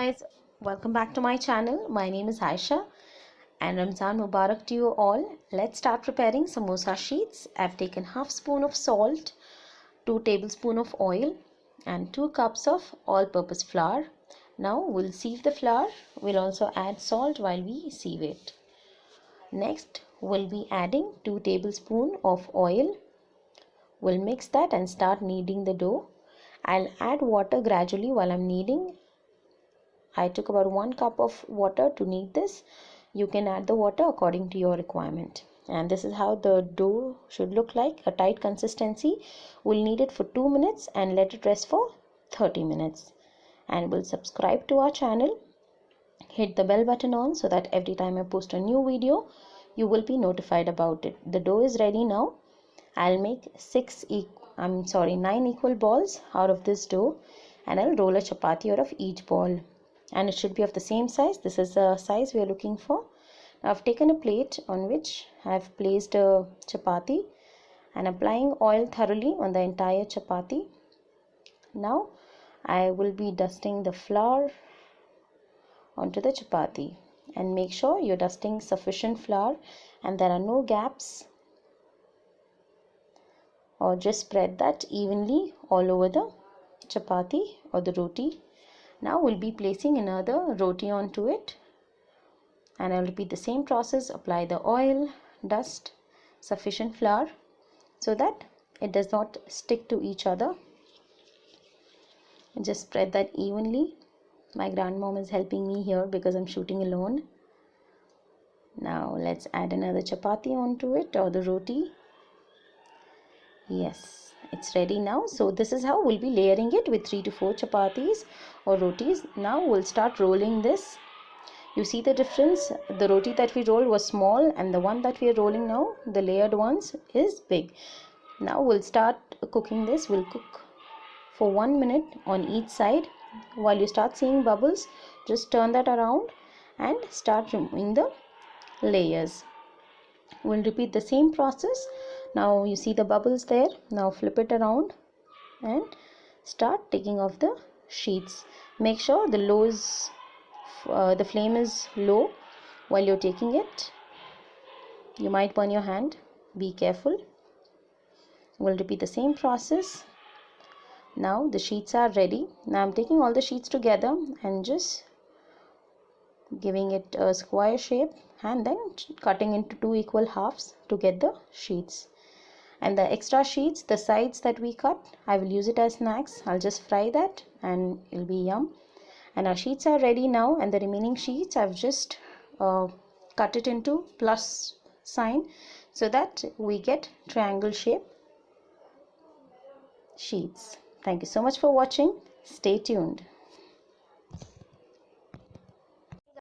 guys, welcome back to my channel. My name is Aisha and Ramzan Mubarak to you all. Let's start preparing samosa sheets. I've taken half spoon of salt, 2 tablespoons of oil and 2 cups of all-purpose flour. Now we'll sieve the flour. We'll also add salt while we sieve it. Next we'll be adding 2 tablespoons of oil. We'll mix that and start kneading the dough. I'll add water gradually while I'm kneading. I took about 1 cup of water to knead this. You can add the water according to your requirement. And this is how the dough should look like, a tight consistency. We'll knead it for 2 minutes and let it rest for 30 minutes. And we'll subscribe to our channel. Hit the bell button on so that every time I post a new video, you will be notified about it. The dough is ready now. I'll make 9 equal balls out of this dough, and I'll roll a chapati out of each ball. And it should be of the same size. This is the size we are looking for. Now I've taken a plate on which I've placed a chapati and applying oil thoroughly on the entire chapati. Now I will be dusting the flour onto the chapati, and make sure you're dusting sufficient flour and there are no gaps, or just spread that evenly all over the chapati or the roti. Now we'll be placing another roti onto it, and I'll repeat the same process. Apply the oil, dust sufficient flour so that it does not stick to each other, and just spread that evenly. My grandmom is helping me here because I'm shooting alone. Now let's add another chapati onto it, or the roti. Yes, it's ready now. So this is how we'll be layering it with 3 to 4 chapatis or rotis. Now we'll start rolling this. You see the difference? The roti that we rolled was small, and the one that we are rolling now, the layered ones, is big. Now we'll start cooking this. We'll cook for 1 minute on each side. While you start seeing bubbles, just turn that around and start removing the layers. We'll repeat the same process. Now you see the bubbles there. Now flip it around and start taking off the sheets. Make sure the flame is low while you're taking it. You might burn your hand. Be careful. We'll repeat the same process. Now the sheets are ready. Now I'm taking all the sheets together and just giving it a square shape, and then cutting into 2 equal halves to get the sheets. And the extra sheets, the sides that we cut, I will use it as snacks. I'll just fry that and it'll be yum. And our sheets are ready now, and the remaining sheets I've just cut it into plus sign so that we get triangle shape sheets. Thank you so much for watching. Stay tuned.